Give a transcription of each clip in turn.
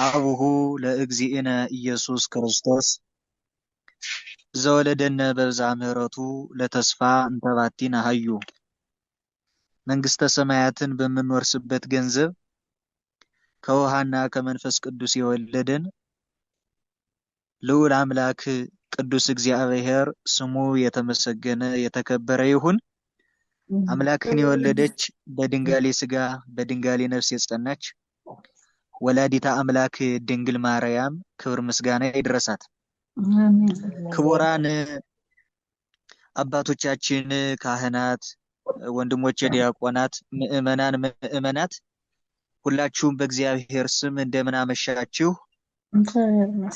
አቡሁ ለእግዚእነ ኢየሱስ ክርስቶስ ዘወለደነ በብዛ ምሕረቱ ለተስፋ እንተባቲ ናሃዩ መንግስተ ሰማያትን በምንወርስበት ገንዘብ ከውሃና ከመንፈስ ቅዱስ የወለደን ልዑል አምላክ ቅዱስ እግዚአብሔር ስሙ የተመሰገነ የተከበረ ይሁን። አምላክን የወለደች በድንጋሌ ስጋ በድንጋሌ ነፍስ የጸናች ወላዲታ አምላክ ድንግል ማርያም ክብር ምስጋና ይድረሳት። ክቡራን አባቶቻችን ካህናት፣ ወንድሞቼ ዲያቆናት፣ ምእመናት ሁላችሁም በእግዚአብሔር ስም እንደምን አመሻችሁ?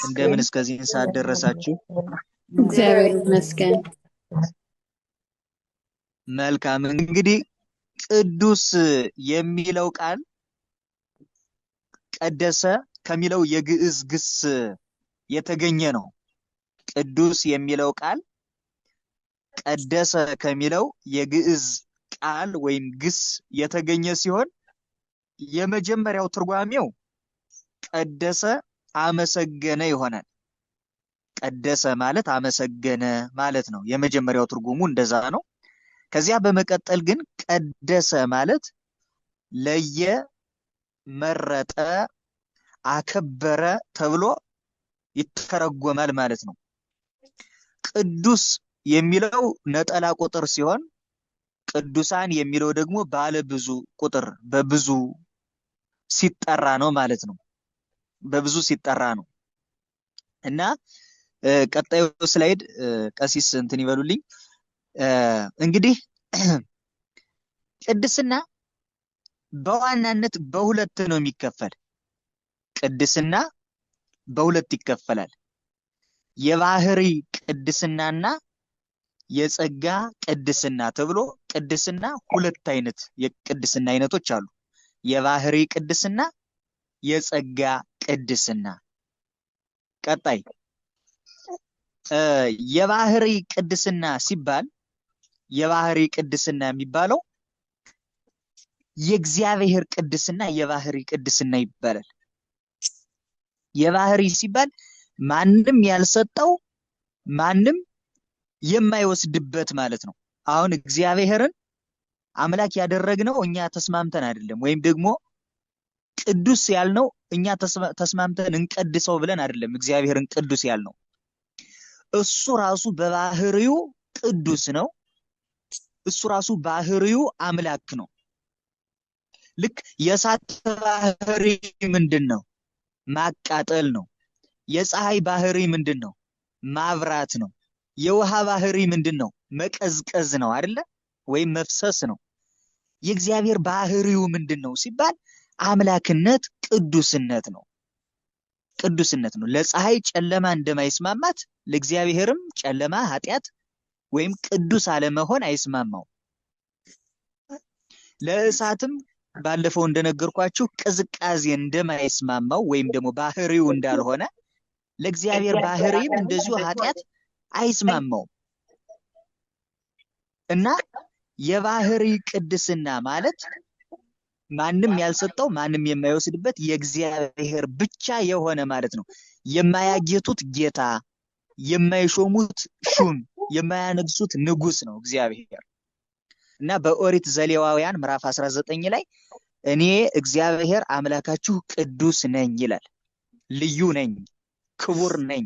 እንደምን እስከዚህ ሰዓት ደረሳችሁ? እግዚአብሔር ይመስገን። መልካም። እንግዲህ ቅዱስ የሚለው ቃል ቀደሰ ከሚለው የግዕዝ ግስ የተገኘ ነው። ቅዱስ የሚለው ቃል ቀደሰ ከሚለው የግዕዝ ቃል ወይም ግስ የተገኘ ሲሆን የመጀመሪያው ትርጓሜው ቀደሰ አመሰገነ ይሆናል። ቀደሰ ማለት አመሰገነ ማለት ነው። የመጀመሪያው ትርጉሙ እንደዛ ነው። ከዚያ በመቀጠል ግን ቀደሰ ማለት ለየ፣ መረጠ፣ አከበረ ተብሎ ይተረጎማል ማለት ነው። ቅዱስ የሚለው ነጠላ ቁጥር ሲሆን ቅዱሳን የሚለው ደግሞ ባለ ብዙ ቁጥር በብዙ ሲጠራ ነው ማለት ነው። በብዙ ሲጠራ ነው እና ቀጣዩ ስላይድ ቀሲስ እንትን ይበሉልኝ። እንግዲህ ቅድስና በዋናነት በሁለት ነው የሚከፈል። ቅድስና በሁለት ይከፈላል። የባህሪ ቅድስናና የጸጋ ቅድስና ተብሎ ቅድስና ሁለት አይነት የቅድስና አይነቶች አሉ። የባህሪ ቅድስና፣ የጸጋ ቅድስና። ቀጣይ የባህሪ ቅድስና ሲባል የባህሪ ቅድስና የሚባለው የእግዚአብሔር ቅድስና የባህሪ ቅድስና ይባላል። የባህሪ ሲባል ማንም ያልሰጠው ማንም የማይወስድበት ማለት ነው። አሁን እግዚአብሔርን አምላክ ያደረግነው እኛ ተስማምተን አይደለም፣ ወይም ደግሞ ቅዱስ ያልነው እኛ ተስማምተን እንቀድሰው ብለን አይደለም። እግዚአብሔርን ቅዱስ ያልነው እሱ ራሱ በባህሪው ቅዱስ ነው። እሱ ራሱ ባህሪው አምላክ ነው። ልክ የእሳት ባህሪ ምንድነው? ማቃጠል ነው። የፀሐይ ባህሪ ምንድነው? ማብራት ነው። የውሃ ባህሪ ምንድነው? መቀዝቀዝ ነው አይደለ? ወይም መፍሰስ ነው። የእግዚአብሔር ባህሪው ምንድነው ሲባል አምላክነት፣ ቅዱስነት ነው። ቅዱስነት ነው። ለፀሐይ ጨለማ እንደማይስማማት ለእግዚአብሔርም ጨለማ ኃጢአት ወይም ቅዱስ አለመሆን አይስማማው። ለእሳትም ባለፈው እንደነገርኳችሁ ቅዝቃዜ እንደማይስማማው ወይም ደግሞ ባህሪው እንዳልሆነ ለእግዚአብሔር ባህሪም እንደዚሁ ኃጢአት አይስማማው እና የባህሪ ቅድስና ማለት ማንም ያልሰጠው ማንም የማይወስድበት የእግዚአብሔር ብቻ የሆነ ማለት ነው። የማያጌቱት ጌታ፣ የማይሾሙት ሹም፣ የማያነግሱት ንጉስ ነው እግዚአብሔር። እና በኦሪት ዘሌዋውያን ምዕራፍ 19 ላይ እኔ እግዚአብሔር አምላካችሁ ቅዱስ ነኝ ይላል። ልዩ ነኝ፣ ክቡር ነኝ፣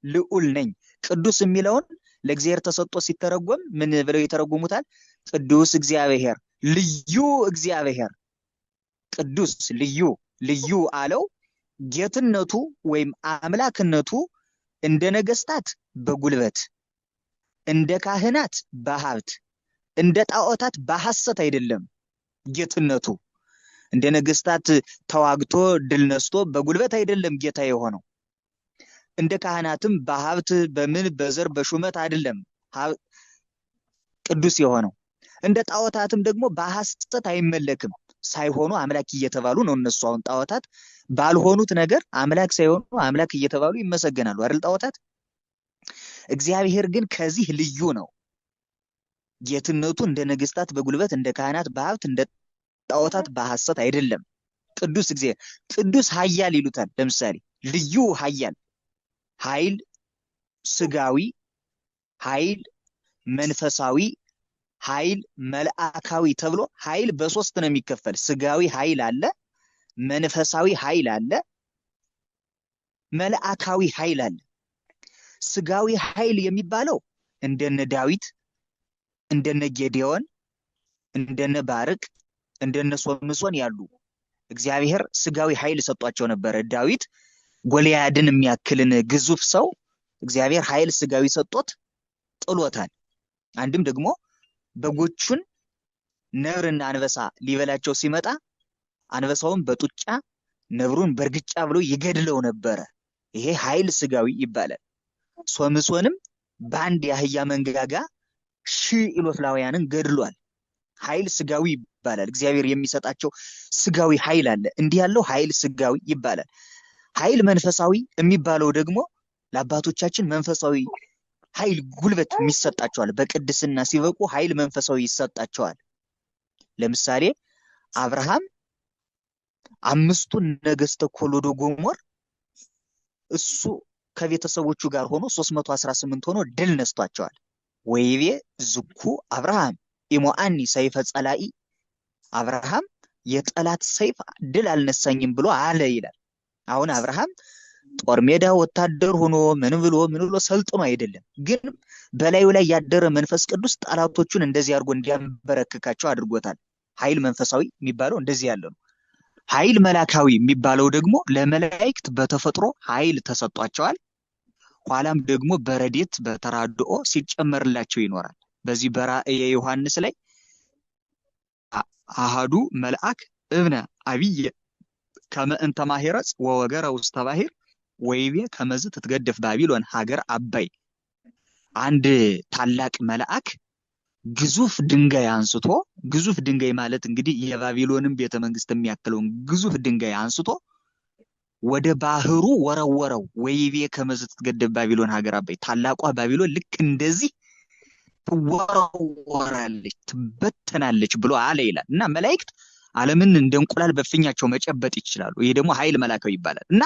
ልዑል ነኝ። ቅዱስ የሚለውን ለእግዚአብሔር ተሰጥቶ ሲተረጎም ምን ብለው ይተረጉሙታል? ቅዱስ እግዚአብሔር፣ ልዩ እግዚአብሔር። ቅዱስ ልዩ አለው። ጌትነቱ ወይም አምላክነቱ እንደ ነገስታት በጉልበት፣ እንደ ካህናት በሀብት፣ እንደ ጣዖታት በሐሰት አይደለም። ጌትነቱ እንደ ነገስታት ተዋግቶ ድል ነስቶ በጉልበት አይደለም ጌታ የሆነው። እንደ ካህናትም በሀብት በምን በዘር በሹመት አይደለም ቅዱስ የሆነው። እንደ ጣዖታትም ደግሞ በሐሰት አይመለክም። ሳይሆኑ አምላክ እየተባሉ ነው እነሱ። አሁን ጣዖታት ባልሆኑት ነገር አምላክ ሳይሆኑ አምላክ እየተባሉ ይመሰገናሉ አይደል ጣዖታት። እግዚአብሔር ግን ከዚህ ልዩ ነው። ጌትነቱ እንደ ነገስታት በጉልበት፣ እንደ ካህናት በሀብት፣ እንደ ጣዖታት በሐሰት አይደለም። ቅዱስ እግዚአብሔር ቅዱስ ኃያል ይሉታል። ለምሳሌ ልዩ ኃያል ኃይል ስጋዊ ኃይል መንፈሳዊ ኃይል መልአካዊ ተብሎ ኃይል በሶስት ነው የሚከፈል። ስጋዊ ኃይል አለ፣ መንፈሳዊ ኃይል አለ፣ መልአካዊ ኃይል አለ። ስጋዊ ኃይል የሚባለው እንደነ ዳዊት እንደነ ጌዴዎን እንደነ ባርቅ እንደነ ሶምሶን ያሉ እግዚአብሔር ስጋዊ ኃይል ሰጧቸው ነበር። ዳዊት ጎልያድን የሚያክልን ግዙፍ ሰው እግዚአብሔር ኃይል ስጋዊ ሰጦት ጥሎታል። አንድም ደግሞ በጎቹን ነብርና አንበሳ ሊበላቸው ሲመጣ አንበሳውን በጡጫ ነብሩን በርግጫ ብሎ ይገድለው ነበር። ይሄ ኃይል ስጋዊ ይባላል። ሶምሶንም በአንድ የአህያ መንጋጋ 1000 ኢሎፍላውያንን ገድሏል። ኃይል ስጋዊ ይባላል። እግዚአብሔር የሚሰጣቸው ስጋዊ ኃይል አለ። እንዲህ ያለው ኃይል ስጋዊ ይባላል። ኃይል መንፈሳዊ የሚባለው ደግሞ ለአባቶቻችን መንፈሳዊ ኃይል ጉልበት የሚሰጣቸዋል። በቅድስና ሲበቁ ኃይል መንፈሳዊ ይሰጣቸዋል። ለምሳሌ አብርሃም 5ቱ ነገስተ ኮሎዶ ጎሞር እሱ ከቤተሰቦቹ ጋር ሆኖ 318 ሆኖ ድል ነስቷቸዋል። ወይቤ ዝኩ አብርሃም ኢሞአኒ ሰይፈ ጸላኢ አብርሃም የጠላት ሰይፍ ድል አልነሳኝም ብሎ አለ ይላል። አሁን አብርሃም ጦር ሜዳ ወታደር ሆኖ ምን ብሎ ሰልጥኖ አይደለም፣ ግን በላዩ ላይ ያደረ መንፈስ ቅዱስ ጠላቶቹን እንደዚህ አድርጎ እንዲያንበረክካቸው አድርጎታል። ኃይል መንፈሳዊ የሚባለው እንደዚህ ያለ ነው። ኃይል መላካዊ የሚባለው ደግሞ ለመላእክት በተፈጥሮ ኃይል ተሰጧቸዋል። ኋላም ደግሞ በረዴት በተራድኦ ሲጨመርላቸው ይኖራል። በዚህ በራእየ ዮሐንስ ላይ አሃዱ መልአክ እብነ አብየ ከመ እንተ ማሄረጽ ወወገረ ውስተ ባሕር ወይቤ ከመዝ ትትገደፍ ባቢሎን ሀገር አባይ። አንድ ታላቅ መልአክ ግዙፍ ድንጋይ አንስቶ፣ ግዙፍ ድንጋይ ማለት እንግዲህ የባቢሎንን ቤተመንግስት የሚያክለውን ግዙፍ ድንጋይ አንስቶ ወደ ባህሩ ወረወረው። ወይቤ ከመዝ ትትገደፍ ባቢሎን ሀገር አባይ። ታላቋ ባቢሎን ልክ እንደዚህ ትወረወራለች ትበተናለች ብሎ አለ ይላል። እና መላእክት ዓለምን እንደ እንቁላል በፍኛቸው መጨበጥ ይችላሉ። ይሄ ደግሞ ኃይል መላካዊ ይባላል። እና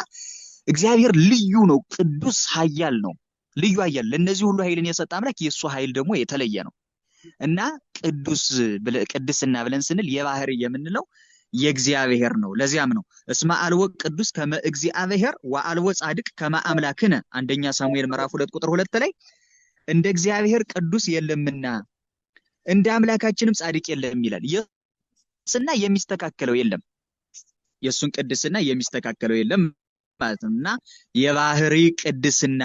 እግዚአብሔር ልዩ ነው፣ ቅዱስ ኃያል ነው፣ ልዩ ኃያል። ለነዚህ ሁሉ ኃይልን የሰጠ አምላክ የሱ ኃይል ደግሞ የተለየ ነው። እና ቅድስና ብለን ስንል የባህሪ የምንለው የእግዚአብሔር ነው። ለዚያም ነው እስመ አልወ ቅዱስ ከመ እግዚአብሔር ወአልወ ጻድቅ ከመ አምላክነ አንደኛ ሳሙኤል ምዕራፍ 2 ቁጥር 2 ላይ እንደ እግዚአብሔር ቅዱስ የለምና እንደ አምላካችንም ጻድቅ የለም ይላል። የቅድስና የሚስተካከለው የለም፣ የሱን ቅድስና የሚስተካከለው የለም ማለት ነው። እና የባህሪ ቅድስና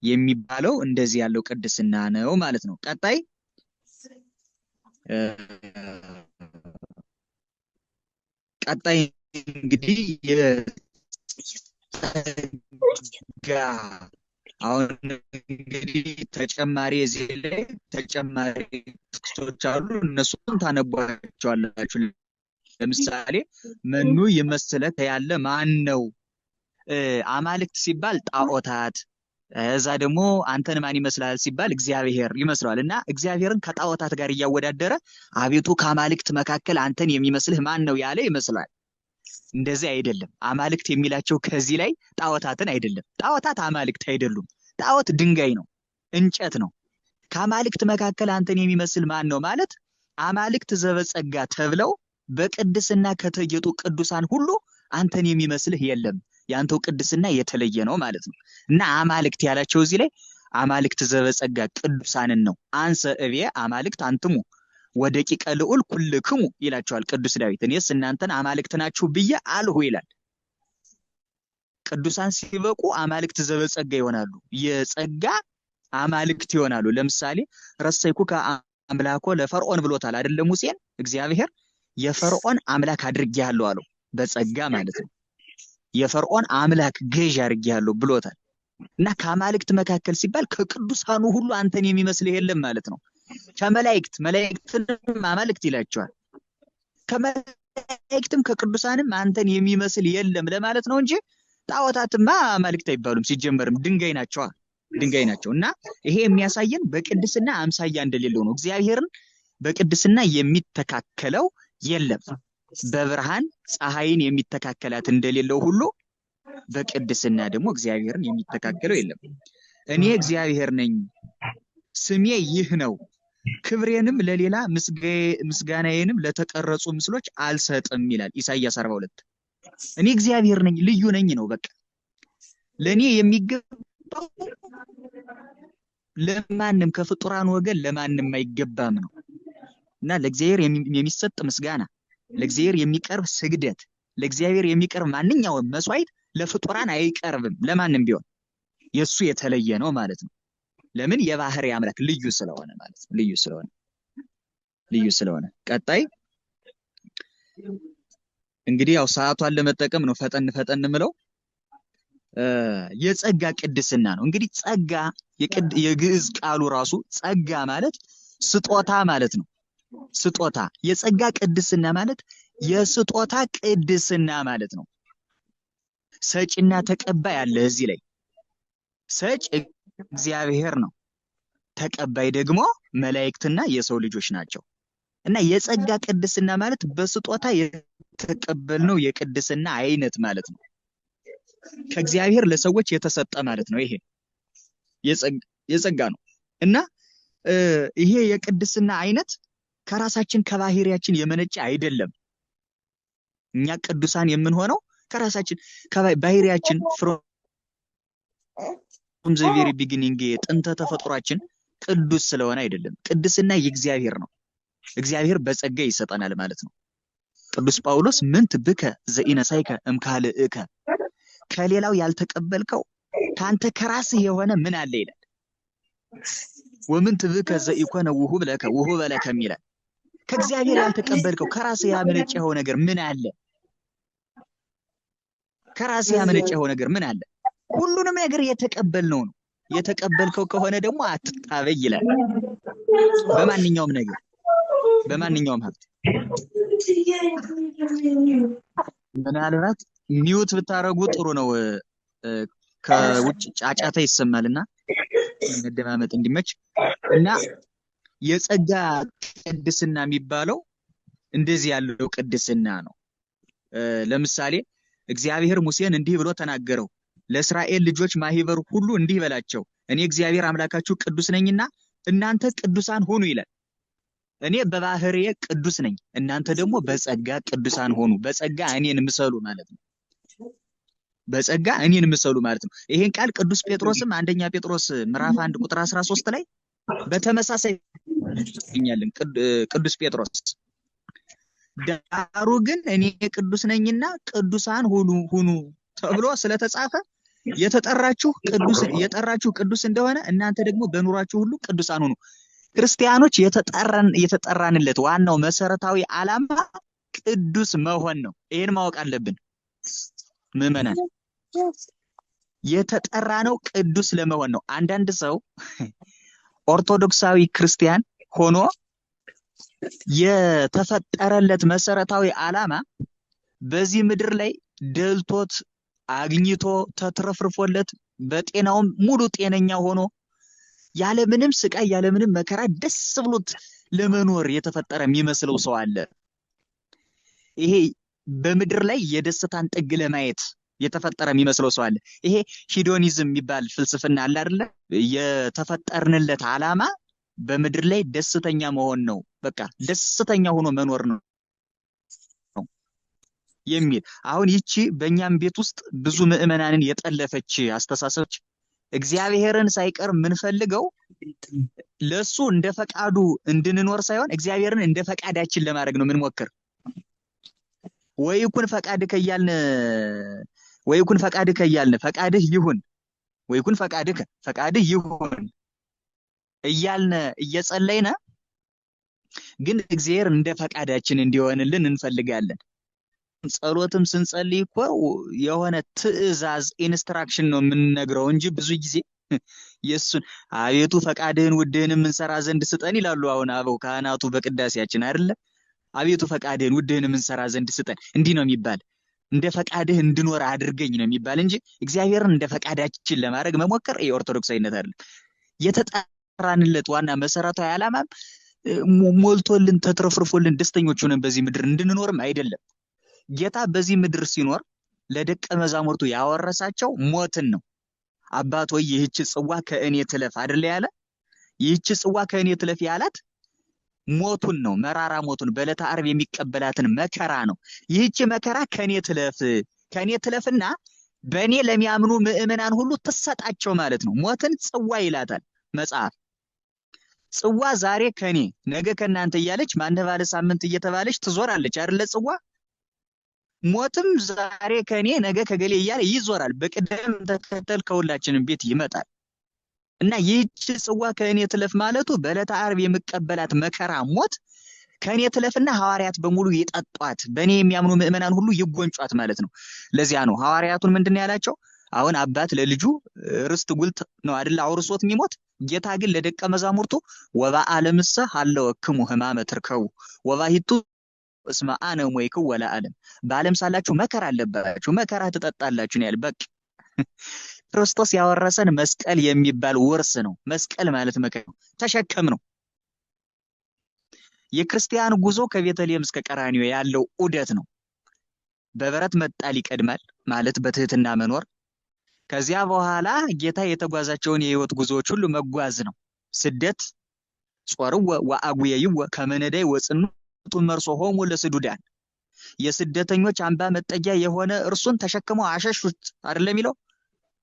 የሚባለው እንደዚህ ያለው ቅድስና ነው ማለት ነው። ቀጣይ እንግዲህ አሁን እንግዲህ ተጨማሪ እዚህ ላይ ተጨማሪ ጥቅሶች አሉ። እነሱን ታነቧቸዋላችሁ። ለምሳሌ መኑ ይመስለከ ያለ ማን ነው? አማልክት ሲባል ጣዖታት፣ እዛ ደግሞ አንተን ማን ይመስላል ሲባል እግዚአብሔር ይመስላል። እና እግዚአብሔርን ከጣዖታት ጋር እያወዳደረ አቤቱ ከአማልክት መካከል አንተን የሚመስልህ ማን ነው ያለ ይመስላል። እንደዚህ አይደለም። አማልክት የሚላቸው ከዚህ ላይ ጣዖታትን አይደለም። ጣዖታት አማልክት አይደሉም። ጣዖት ድንጋይ ነው፣ እንጨት ነው። ከአማልክት መካከል አንተን የሚመስል ማን ነው ማለት አማልክት ዘበጸጋ ተብለው በቅድስና ከተጌጡ ቅዱሳን ሁሉ አንተን የሚመስልህ የለም። ያንተው ቅድስና የተለየ ነው ማለት ነው። እና አማልክት ያላቸው እዚህ ላይ አማልክት ዘበጸጋ ቅዱሳንን ነው። አንሰ እቤ አማልክት አንትሙ ወደቂቀ ልዑል ኩልክሙ ይላቸዋል ቅዱስ ዳዊት። እኔስ እናንተን አማልክት ናችሁ ብዬ አልሁ ይላል። ቅዱሳን ሲበቁ አማልክት ዘበጸጋ ይሆናሉ፣ የጸጋ አማልክት ይሆናሉ። ለምሳሌ ረሰይኩከ አምላኮ ለፈርዖን ብሎታል አይደለም ሙሴን። እግዚአብሔር የፈርዖን አምላክ አድርጌሃለሁ አለው፣ በጸጋ ማለት ነው። የፈርዖን አምላክ ገዥ አድርጌሃለሁ ብሎታል። እና ከአማልክት መካከል ሲባል ከቅዱሳኑ ሁሉ አንተን የሚመስልህ የለም ማለት ነው። መላእክትንም አማልክት ይላቸዋል። ከመላእክትም ከቅዱሳንም አንተን የሚመስል የለም ለማለት ነው እንጂ ጣዖታትማ አማልክት አይባሉም። ሲጀመርም ድንጋይ ናቸው፣ ድንጋይ ናቸው። እና ይሄ የሚያሳየን በቅድስና አምሳያ እንደሌለው ነው። እግዚአብሔርን በቅድስና የሚተካከለው የለም። በብርሃን ፀሐይን የሚተካከላት እንደሌለው ሁሉ በቅድስና ደግሞ እግዚአብሔርን የሚተካከለው የለም። እኔ እግዚአብሔር ነኝ፣ ስሜ ይህ ነው፣ ክብሬንም ለሌላ ምስጋናዬንም ለተቀረጹ ምስሎች አልሰጥም ይላል ኢሳይያስ 42። እኔ እግዚአብሔር ነኝ፣ ልዩ ነኝ ነው በቃ። ለኔ የሚገባው ለማንም ከፍጡራን ወገን ለማንም አይገባም ነው እና ለእግዚአብሔር የሚሰጥ ምስጋና፣ ለእግዚአብሔር የሚቀርብ ስግደት፣ ለእግዚአብሔር የሚቀርብ ማንኛውም መስዋዕት ለፍጡራን አይቀርብም። ለማንም ቢሆን የሱ የተለየ ነው ማለት ነው። ለምን? የባህሪ አምላክ ልዩ ስለሆነ ማለት ነው። ልዩ ስለሆነ ቀጣይ እንግዲህ ያው ሰዓቷን ለመጠቀም ነው ፈጠን ምለው። የጸጋ ቅድስና ነው። እንግዲህ ጸጋ የግዕዝ ቃሉ ራሱ ጸጋ ማለት ስጦታ ማለት ነው። ስጦታ። የጸጋ ቅድስና ማለት የስጦታ ቅድስና ማለት ነው። ሰጪና ተቀባይ አለ እዚህ ላይ። ሰጭ እግዚአብሔር ነው፣ ተቀባይ ደግሞ መላእክትና የሰው ልጆች ናቸው። እና የጸጋ ቅድስና ማለት በስጦታ የተቀበልነው የቅድስና አይነት ማለት ነው። ከእግዚአብሔር ለሰዎች የተሰጠ ማለት ነው። ይሄ የጸጋ ነው። እና ይሄ የቅድስና አይነት ከራሳችን ከባህሪያችን የመነጨ አይደለም። እኛ ቅዱሳን የምንሆነው ከራሳችን ከባህሪያችን from the very beginning ጥንተ ተፈጥሯችን ቅዱስ ስለሆነ አይደለም። ቅድስና የእግዚአብሔር ነው። እግዚአብሔር በጸጋ ይሰጠናል ማለት ነው። ቅዱስ ጳውሎስ ምንት ብከ ዘኢነሳይከ እምካልእከ፣ ከሌላው ያልተቀበልከው ካንተ ከራስህ የሆነ ምን አለ ይላል። ወምንት ብከ ዘኢኮነ ውሁብ ለከ ይላል። ከእግዚአብሔር ያልተቀበልከው ከራስህ ያመነጨኸው ነገር ምን አለ? ከራስህ ያመነጨኸው ነገር ምን አለ? ሁሉንም ነገር የተቀበልነው ነው። የተቀበልከው ከሆነ ደግሞ አትጣበይ ይላል። በማንኛውም ነገር፣ በማንኛውም ሀብት። ምናልባት ሚውት ብታረጉ ጥሩ ነው፣ ከውጭ ጫጫታ ይሰማልና መደማመጥ እንዲመች። እና የጸጋ ቅድስና የሚባለው እንደዚህ ያለው ቅድስና ነው። ለምሳሌ እግዚአብሔር ሙሴን እንዲህ ብሎ ተናገረው፣ ለእስራኤል ልጆች ማህበር ሁሉ እንዲህ በላቸው፣ እኔ እግዚአብሔር አምላካችሁ ቅዱስ ነኝና እናንተ ቅዱሳን ሁኑ ይላል። እኔ በባህሪዬ ቅዱስ ነኝ፣ እናንተ ደግሞ በጸጋ ቅዱሳን ሆኑ። በጸጋ እኔን ምሰሉ ማለት ነው። በጸጋ እኔን ምሰሉ ማለት ነው። ይሄን ቃል ቅዱስ ጴጥሮስም አንደኛ ጴጥሮስ ምዕራፍ 1 ቁጥር 13 ላይ በተመሳሳይ ይኛልን ቅዱስ ጴጥሮስ ዳሩ ግን እኔ ቅዱስ ነኝና ቅዱሳን ሁኑ ተብሎ ስለተጻፈ የጠራችሁ ቅዱስ እንደሆነ እናንተ ደግሞ በኑሯችሁ ሁሉ ቅዱሳን ሁኑ። ክርስቲያኖች የተጠራንለት ዋናው መሰረታዊ ዓላማ ቅዱስ መሆን ነው። ይሄን ማወቅ አለብን ምዕመናን። የተጠራነው ቅዱስ ለመሆን ነው። አንዳንድ ሰው ኦርቶዶክሳዊ ክርስቲያን ሆኖ የተፈጠረለት መሰረታዊ ዓላማ በዚህ ምድር ላይ ደልቶት አግኝቶ ተትረፍርፎለት በጤናውም ሙሉ ጤነኛ ሆኖ ያለምንም ስቃይ ያለምንም መከራ ደስ ብሎት ለመኖር የተፈጠረ የሚመስለው ሰው አለ። ይሄ በምድር ላይ የደስታን ጥግ ለማየት የተፈጠረ የሚመስለው ሰው አለ። ይሄ ሂዶኒዝም የሚባል ፍልስፍና አለ አይደለ? የተፈጠርንለት ዓላማ በምድር ላይ ደስተኛ መሆን ነው። በቃ ደስተኛ ሆኖ መኖር ነው የሚል። አሁን ይቺ በእኛም ቤት ውስጥ ብዙ ምዕመናንን የጠለፈች አስተሳሰቦች እግዚአብሔርን ሳይቀር የምንፈልገው ለሱ እንደ ፈቃዱ እንድንኖር ሳይሆን እግዚአብሔርን እንደ ፈቃዳችን ለማድረግ ነው የምንሞክር። ወይኩን ፈቃድከ እያልን ፈቃድህ ይሁን፣ ወይኩን ፈቃድህ ይሁን እያልን እየጸለይነ ግን እግዚአብሔር እንደ ፈቃዳችን እንዲሆንልን እንፈልጋለን። ጸሎትም ስንጸልይ እኮ የሆነ ትዕዛዝ ኢንስትራክሽን ነው የምንነግረው እንጂ ብዙ ጊዜ የሱን አቤቱ ፈቃድህን ውድህን የምንሰራ ዘንድ ስጠን ይላሉ አሁን አበው ካህናቱ በቅዳሴያችን አይደለ? አቤቱ ፈቃድህን ውድህን የምንሰራ ዘንድ ስጠን እንዲህ ነው የሚባል። እንደ ፈቃድህ እንድኖር አድርገኝ ነው የሚባል እንጂ እግዚአብሔርን እንደ ፈቃዳችን ለማድረግ መሞከር የኦርቶዶክሳዊነት አይደለም። የተጠራንለት ዋና መሰረታዊ ዓላማም ሞልቶልን ተትረፍርፎልን ደስተኞች ሆነን በዚህ ምድር እንድንኖርም አይደለም። ጌታ በዚህ ምድር ሲኖር ለደቀ መዛሙርቱ ያወረሳቸው ሞትን ነው። አባት ሆይ ይህች ጽዋ ከእኔ ትለፍ አይደል ያለ? ይህች ጽዋ ከእኔ ትለፍ ያላት ሞቱን ነው። መራራ ሞቱን በዕለተ ዓርብ የሚቀበላትን መከራ ነው። ይህች መከራ ከእኔ ትለፍና በእኔ ለሚያምኑ ምዕመናን ሁሉ ትሰጣቸው ማለት ነው። ሞትን ጽዋ ይላታል መጽሐፍ። ጽዋ ዛሬ ከኔ ነገ ከእናንተ እያለች ማንደ ባለ ሳምንት እየተባለች ትዞራለች አይደለ? ጽዋ ሞትም ዛሬ ከኔ ነገ ከገሌ እያለ ይዞራል። በቅደም ተከተል ከሁላችንም ቤት ይመጣል። እና ይህች ጽዋ ከእኔ ትለፍ ማለቱ በዕለተ ዓርብ የምቀበላት መከራ ሞት ከእኔ ትለፍና ሐዋርያት በሙሉ ይጠጧት፣ በእኔ የሚያምኑ ምዕመናን ሁሉ ይጎንጯት ማለት ነው። ለዚያ ነው ሐዋርያቱን ምንድን ነው ያላቸው? አሁን አባት ለልጁ ርስት ጉልት ነው አይደል አውርሶት የሚሞት። ጌታ ግን ለደቀ መዛሙርቱ ወበዓለምሰ ሀለወክሙ ሕማመ ትርከቡ ወባሂቱ እስመ አነ እሞይክሙ ወለዓለም፣ በዓለም ሳላችሁ መከራ አለባችሁ፣ መከራ ትጠጣላችሁ ነው ያለ። በቃ ክርስቶስ ያወረሰን መስቀል የሚባል ውርስ ነው። መስቀል ማለት መከራ ነው፣ ተሸከም ነው። የክርስቲያን ጉዞ ከቤተልሔም እስከ ቀራንዮ ያለው ዑደት ነው። በበረት መጣል ይቀድማል ማለት በትህትና መኖር። ከዚያ በኋላ ጌታ የተጓዛቸውን የህይወት ጉዞዎች ሁሉ መጓዝ ነው። ስደት ጾርወ ወአጉየይወ ከመ ነዳይ ወጽኑዕ መርሶሆሙ ለስዱዳን፣ የስደተኞች አምባ መጠጊያ የሆነ እርሱን ተሸክመው አሸሹት አይደለም የሚለው።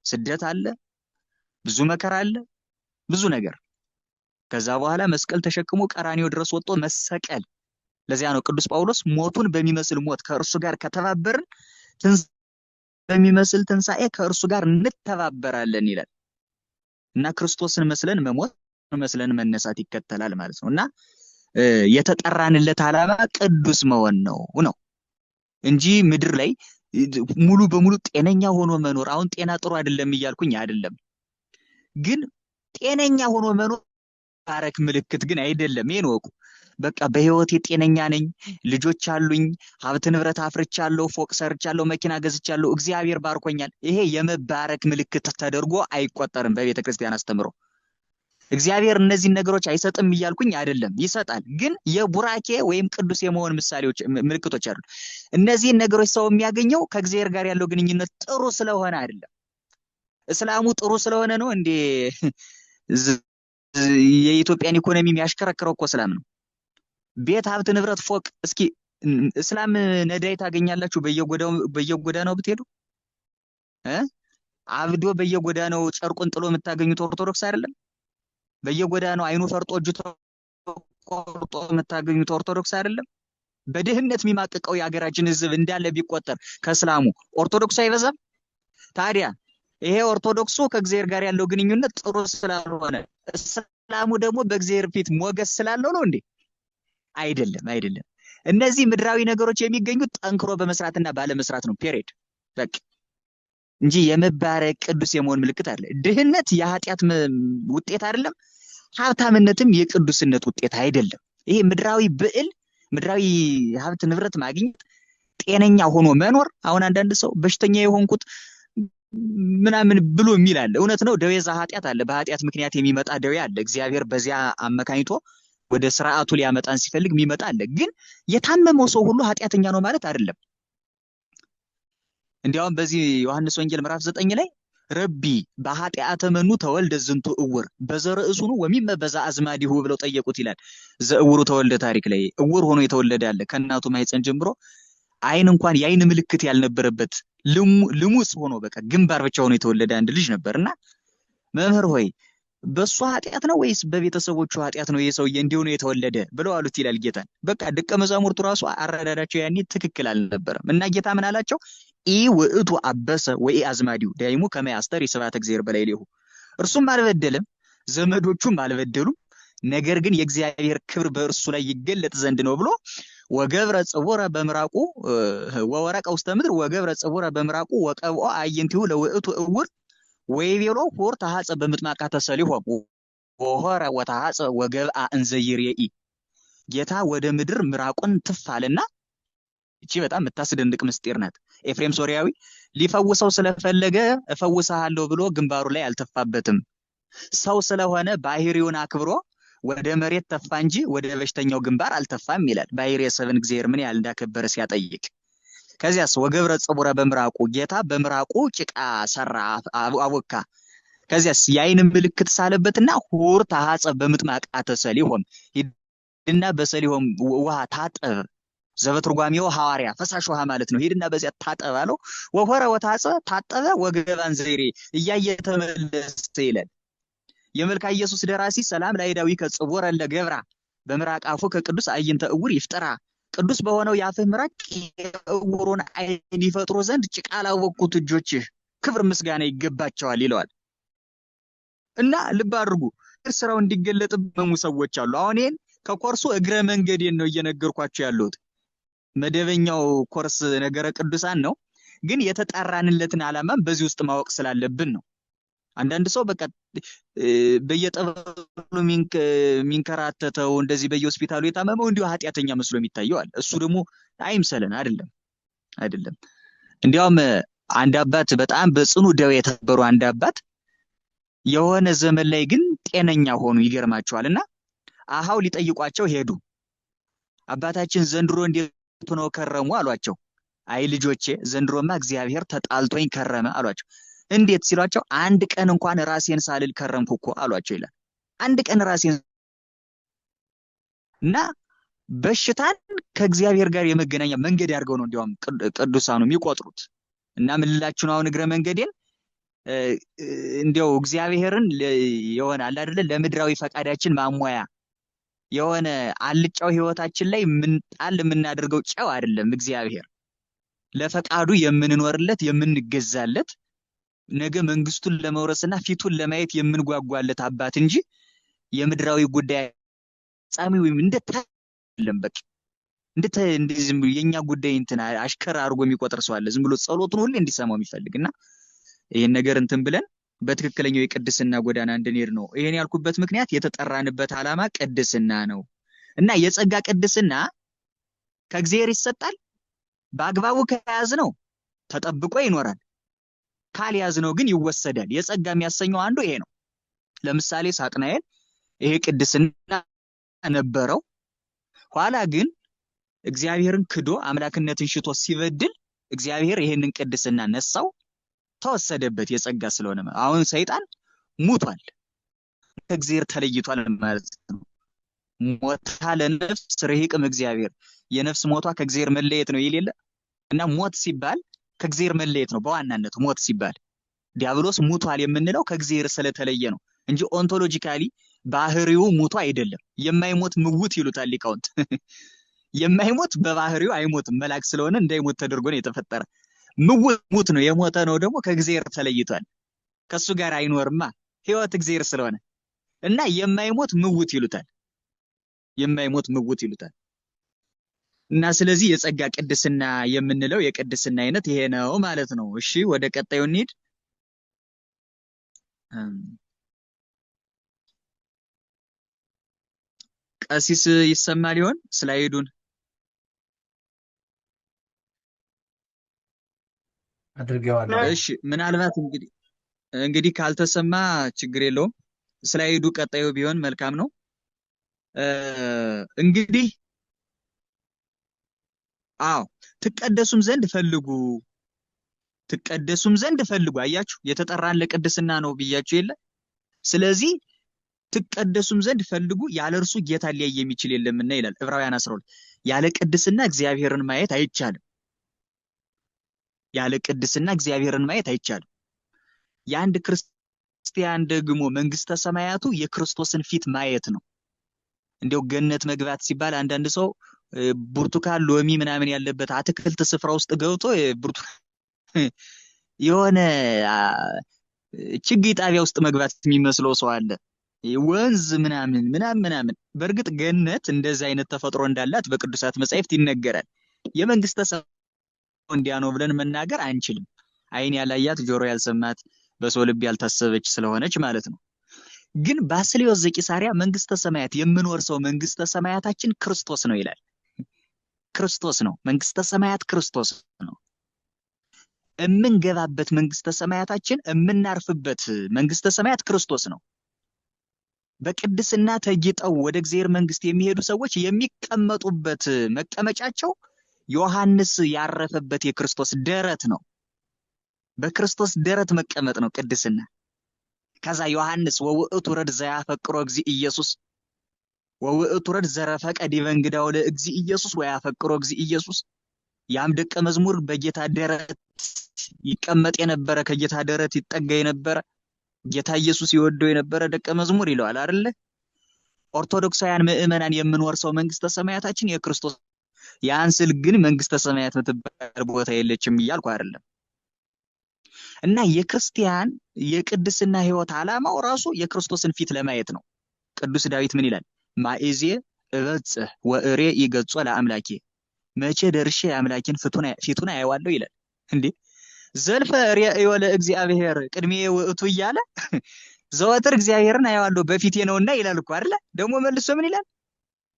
ስደት አለ፣ ብዙ መከራ አለ፣ ብዙ ነገር። ከዛ በኋላ መስቀል ተሸክሞ ቀራንዮ ድረስ ወጥቶ መሰቀል። ለዚያ ነው ቅዱስ ጳውሎስ ሞቱን በሚመስል ሞት ከእርሱ ጋር ከተባበርን በሚመስል ትንሣኤ ከእርሱ ጋር እንተባበራለን ይላል። እና ክርስቶስን መስለን መሞት መስለን መነሳት ይከተላል ማለት ነው። እና የተጠራንለት ዓላማ ቅዱስ መሆን ነው እንጂ ምድር ላይ ሙሉ በሙሉ ጤነኛ ሆኖ መኖር። አሁን ጤና ጥሩ አይደለም እያልኩኝ አይደለም፣ ግን ጤነኛ ሆኖ መኖር ባረክ ምልክት ግን አይደለም። ይሄን ወቁ። በቃ በህይወቴ ጤነኛ ነኝ፣ ልጆች አሉኝ፣ ሀብት ንብረት አፍርቻለሁ፣ ፎቅ ሰርቻለሁ፣ መኪና ገዝቻለሁ፣ እግዚአብሔር ባርኮኛል። ይሄ የመባረክ ምልክት ተደርጎ አይቆጠርም በቤተ ክርስቲያን አስተምሮ። እግዚአብሔር እነዚህን ነገሮች አይሰጥም እያልኩኝ አይደለም፣ ይሰጣል። ግን የቡራኬ ወይም ቅዱስ የመሆን ምሳሌዎች ምልክቶች አሉ። እነዚህን ነገሮች ሰው የሚያገኘው ከእግዚአብሔር ጋር ያለው ግንኙነት ጥሩ ስለሆነ አይደለም። እስላሙ ጥሩ ስለሆነ ነው እንዴ የኢትዮጵያን ኢኮኖሚ የሚያሽከረክረው? እኮ እስላም ነው። ቤት፣ ሀብት፣ ንብረት፣ ፎቅ። እስኪ እስላም ነዳይ ታገኛላችሁ በየጎዳናው ብትሄዱ። አብዶ በየጎዳናው ጨርቁን ጥሎ የምታገኙት ኦርቶዶክስ አይደለም? በየጎዳናው አይኑ ፈርጦ እጁ ተቆርጦ የምታገኙት ኦርቶዶክስ አይደለም? በድህነት የሚማቅቀው የሀገራችን ሕዝብ እንዳለ ቢቆጠር ከእስላሙ ኦርቶዶክሱ አይበዛም? ታዲያ ይሄ ኦርቶዶክሱ ከእግዚአብሔር ጋር ያለው ግንኙነት ጥሩ ስላልሆነ እስላሙ ደግሞ በእግዚአብሔር ፊት ሞገስ ስላለው ነው እንዴ? አይደለም። እነዚህ ምድራዊ ነገሮች የሚገኙት ጠንክሮ በመስራትና ባለመስራት ነው። ፔሬድ በቃ እንጂ የመባረክ ቅዱስ የመሆን ምልክት አለ። ድህነት የኃጢአት ውጤት አይደለም፣ ሀብታምነትም የቅዱስነት ውጤት አይደለም። ይሄ ምድራዊ ብዕል፣ ምድራዊ ሀብት ንብረት ማግኘት፣ ጤነኛ ሆኖ መኖር። አሁን አንዳንድ ሰው በሽተኛ የሆንኩት ምናምን ብሎ የሚል አለ። እውነት ነው፣ ደዌ ዘኃጢአት አለ። በኃጢአት ምክንያት የሚመጣ ደዌ አለ። እግዚአብሔር በዚያ አመካኝቶ ወደ ስርዓቱ ሊያመጣን ሲፈልግ የሚመጣ አለ። ግን የታመመው ሰው ሁሉ ኃጢአተኛ ነው ማለት አይደለም። እንዲያውም በዚህ ዮሐንስ ወንጌል ምዕራፍ 9 ላይ ረቢ በኃጢአተ መኑ ተወልደ ዝንቱ እውር በዘርእሱኑ ወሚመ በዛ አዝማዲሁ ብለው ጠየቁት ይላል። ዘእውሩ ተወልደ ታሪክ ላይ እውር ሆኖ የተወለደ አለ። ከእናቱ ማህፀን ጀምሮ አይን እንኳን የአይን ምልክት ያልነበረበት ልሙስ ሆኖ በቃ ግንባር ብቻ ሆኖ የተወለደ አንድ ልጅ ነበርና መምህር ሆይ በሱ ኃጢአት ነው ወይስ በቤተሰቦቹ ኃጢአት ነው የሰውዬ እንዲሁ ነው የተወለደ ብለው አሉት ይላል ጌታን። በቃ ደቀ መዛሙርቱ ራሱ አረዳዳቸው ያኔ ትክክል አልነበረም። እና ጌታ ምን አላቸው? ኢ ውእቱ አበሰ ወይ አዝማዲው ዳይሙ ከመ ያስተር ስብሐተ እግዚአብሔር በላዕሌሁ። እርሱም አልበደለም፣ ዘመዶቹም አልበደሉም፣ ነገር ግን የእግዚአብሔር ክብር በእርሱ ላይ ይገለጥ ዘንድ ነው ብሎ ወገብረ ጽቡረ በምራቁ ወወረቀ ውስተ ምድር ወገብረ ጽቡረ በምራቁ ወቀብኦ አየንቲሁ ለውእቱ እውር ወይቤሎ ሆር ተሐጸ በምጥማቃ ተሰሊሆ ወሆረ ወተሐጸ ወገብአ እንዘ ይሬኢ። ጌታ ወደ ምድር ምራቁን ትፋልና እቺ በጣም የምታስደንቅ ምስጢር ናት። ኤፍሬም ሶሪያዊ ሊፈውሰው ስለፈለገ እፈውስሃለሁ ብሎ ግንባሩ ላይ አልተፋበትም። ሰው ስለሆነ ባህሪውን አክብሮ ወደ መሬት ተፋ እንጂ ወደ በሽተኛው ግንባር አልተፋም ይላል። ባሕርየ ሰብን እግዚአብሔር ምን ያህል እንዳከበረ ሲያጠይቅ። ከዚያስ ወገብረ ጽቡረ በምራቁ ጌታ በምራቁ ጭቃ ሰራ አቦካ። ከዚያስ የዓይን ምልክት ሳለበትና ሁር ታሐጸብ በምጥማቃተ ሰሊሆም ሂድና በሰሊሆም ውሃ ታጠብ። ዘበትርጓሜው ሐዋርያ ፈሳሽ ውሃ ማለት ነው። ሂድና በዚያ ታጠብ አለው። ወሆረ ወታጸበ ታጠበ ወገባን ዘይሬ እያየ ተመለሰ ይላል። የመልካ ኢየሱስ ደራሲ ሰላም ላይዳዊከ ጽቡረ ለገብራ በምራቅ አፉ ከቅዱስ አይንተ እውር ይፍጠራ። ቅዱስ በሆነው የአፍህ ምራቅ የዕውሩን ዓይን ይፈጥሩ ዘንድ ጭቃ ላወኩት እጆችህ ክብር ምስጋና ይገባቸዋል ይለዋል። እና ልብ አድርጉ፣ ስራው እንዲገለጥብሙ ሰዎች አሉ። አሁን ይሄን ከኮርሱ እግረ መንገዴን ነው እየነገርኳቸው ያለሁት። መደበኛው ኮርስ ነገረ ቅዱሳን ነው፣ ግን የተጣራንለትን ዓላማም በዚህ ውስጥ ማወቅ ስላለብን ነው። አንዳንድ ሰው በቃ በየጠበሉ ሚንከራተተው እንደዚህ በየሆስፒታሉ የታመመው እንዲሁ ኃጢአተኛ መስሎ የሚታየው አለ። እሱ ደግሞ አይምሰለን። አይደለም። እንዲያውም አንድ አባት በጣም በጽኑ ደዌ የተበሩ አንድ አባት የሆነ ዘመን ላይ ግን ጤነኛ ሆኑ። ይገርማቸዋልና አሃው ሊጠይቋቸው ሄዱ። አባታችን ዘንድሮ እንዴት ሆነው ከረሙ አሏቸው። አይ ልጆቼ ዘንድሮማ እግዚአብሔር ተጣልቶኝ ከረመ አሏቸው። እንዴት ሲሏቸው አንድ ቀን እንኳን ራሴን ሳልል ከረምኩ እኮ አሏቸው ይላል። አንድ ቀን ራሴን እና በሽታን ከእግዚአብሔር ጋር የመገናኛ መንገድ ያድርገው ነው እንዲያውም ቅዱሳኑ የሚቆጥሩት። እና ምን ልላችሁ ነው አሁን እግረ መንገዴን እንዲያው እግዚአብሔርን የሆነ አለ አይደለ ለምድራዊ ፈቃዳችን ማሟያ የሆነ አልጫው ህይወታችን ላይ ጣል የምናደርገው ጨው አይደለም። እግዚአብሔር ለፈቃዱ የምንኖርለት የምንገዛለት ነገ መንግስቱን ለመውረስና ፊቱን ለማየት የምንጓጓለት አባት እንጂ የምድራዊ ጉዳይ ጻሚ ወይም እንደታለም በቃ እንደዚህ ዝም ብሎ የኛ ጉዳይ እንትና አሽከር አድርጎ የሚቆጥር ሰው አለ። ዝም ብሎ ጸሎቱን ሁሉ እንዲሰማው የሚፈልግና ይሄን ነገር እንትን ብለን በትክክለኛው የቅድስና ጎዳና እንድንሄድ ነው። ይሄን ያልኩበት ምክንያት የተጠራንበት ዓላማ ቅድስና ነው እና የጸጋ ቅድስና ከእግዚአብሔር ይሰጣል። በአግባቡ ከያዝነው ተጠብቆ ይኖራል፣ ካልያዝነው ግን ይወሰዳል። የጸጋ የሚያሰኘው አንዱ ይሄ ነው። ለምሳሌ ሳጥናኤል ይሄ ቅድስና ነበረው። ኋላ ግን እግዚአብሔርን ክዶ አምላክነትን ሽቶ ሲበድል እግዚአብሔር ይሄንን ቅድስና ነሳው፣ ተወሰደበት። የጸጋ ስለሆነ አሁን ሰይጣን ሙቷል፣ ከእግዚአብሔር ተለይቷል ማለት ነው። ሞታ ለነፍስ ረሂቅም እግዚአብሔር የነፍስ ሞቷ ከእግዚአብሔር መለየት ነው የሌለ እና ሞት ሲባል ከእግዚአብሔር መለየት ነው በዋናነት። ሞት ሲባል ዲያብሎስ ሙቷል የምንለው ከእግዚአብሔር ስለተለየ ነው እንጂ ኦንቶሎጂካሊ ባህሪው ሙቷ አይደለም። የማይሞት ምውት ይሉታል ሊቃውንት። የማይሞት በባህሪው አይሞትም፣ መልአክ ስለሆነ እንዳይሞት ተደርጎ ነው የተፈጠረ። ምውት ነው፣ የሞተ ነው ደግሞ ከእግዚአብሔር ተለይቷል፣ ከሱ ጋር አይኖርማ ህይወት እግዚአብሔር ስለሆነ እና የማይሞት ምውት ይሉታል። የማይሞት ምውት ይሉታል። እና ስለዚህ የጸጋ ቅድስና የምንለው የቅድስና አይነት ይሄ ነው ማለት ነው። እሺ ወደ ቀጣዩ እንሂድ። ቀሲስ ይሰማል ይሆን? ስላይዱን አድርጌዋለሁ። እሺ ምናልባት እንግዲህ ካልተሰማ ችግር የለውም። ስላይዱ ቀጣዩ ቢሆን መልካም ነው። እንግዲህ አዎ ትቀደሱም ዘንድ ፈልጉ። አያችሁ የተጠራን ለቅድስና ነው ብያችሁ የለ። ስለዚህ ትቀደሱም ዘንድ ፈልጉ፣ ያለ እርሱ ጌታ ሊያይ የሚችል የለምና ይላል ዕብራውያን 12። ያለ ቅድስና እግዚአብሔርን ማየት አይቻልም። ያለ ቅድስና እግዚአብሔርን ማየት አይቻልም። የአንድ ክርስቲያን ደግሞ መንግስተ ሰማያቱ የክርስቶስን ፊት ማየት ነው። እንዲያው ገነት መግባት ሲባል አንዳንድ ሰው ብርቱካን ሎሚ ምናምን ያለበት አትክልት ስፍራ ውስጥ ገብቶ የሆነ ችግኝ ጣቢያ ውስጥ መግባት የሚመስለው ሰው አለ። ወንዝ ምናምን። በእርግጥ ገነት እንደዚህ አይነት ተፈጥሮ እንዳላት በቅዱሳት መጻሕፍት ይነገራል። የመንግስተ ሰማያት እንዲያ ነው ብለን መናገር አንችልም። ዓይን ያላያት ጆሮ ያልሰማት በሰው ልብ ያልታሰበች ስለሆነች ማለት ነው። ግን ባስልዮስ ዘቂሳርያ መንግስተ ሰማያት የምንወርሰው መንግስተ ሰማያታችን ክርስቶስ ነው ይላል። ክርስቶስ ነው መንግስተ ሰማያት፣ ክርስቶስ ነው የምንገባበት መንግስተ ሰማያታችን፣ የምናርፍበት መንግስተ ሰማያት ክርስቶስ ነው። በቅድስና ተጊጠው ወደ እግዚአብሔር መንግስት የሚሄዱ ሰዎች የሚቀመጡበት መቀመጫቸው ዮሐንስ ያረፈበት የክርስቶስ ደረት ነው። በክርስቶስ ደረት መቀመጥ ነው ቅድስና። ከዛ ዮሐንስ ወውእቱ ረድ ዘያፈቅሮ እግዚ ኢየሱስ ወውእቱ ረድ ዘረፈቀ ዲበ እንግዳው ለእግዚ ኢየሱስ ወያፈቅሮ እግዚ ኢየሱስ። ያም ደቀ መዝሙር በጌታ ደረት ይቀመጥ የነበረ ከጌታ ደረት ይጠጋ የነበረ ጌታ ኢየሱስ ይወደው የነበረ ደቀ መዝሙር ይለዋል አይደል? ኦርቶዶክሳውያን ምዕመናን የምንወርሰው መንግስተ ሰማያታችን የክርስቶስ ያንስል ግን መንግስተ ሰማያት የምትባል ቦታ የለችም እያልኩ አይደለም። እና የክርስቲያን የቅድስና ህይወት ዓላማው ራሱ የክርስቶስን ፊት ለማየት ነው። ቅዱስ ዳዊት ምን ይላል? ማእዜ እበጽሕ ወእሬ ይገጾ ለአምላኬ፣ መቼ ደርሼ አምላኬን ፊቱን አየዋለሁ ይላል። እንዴ ዘልፈ ርእዮ ለእግዚአብሔር ቅድሜ ውእቱ እያለ ዘወትር እግዚአብሔርን አየዋለሁ በፊቴ ነውና ይላል እኮ አይደለ? ደግሞ መልሶ ምን ይላል?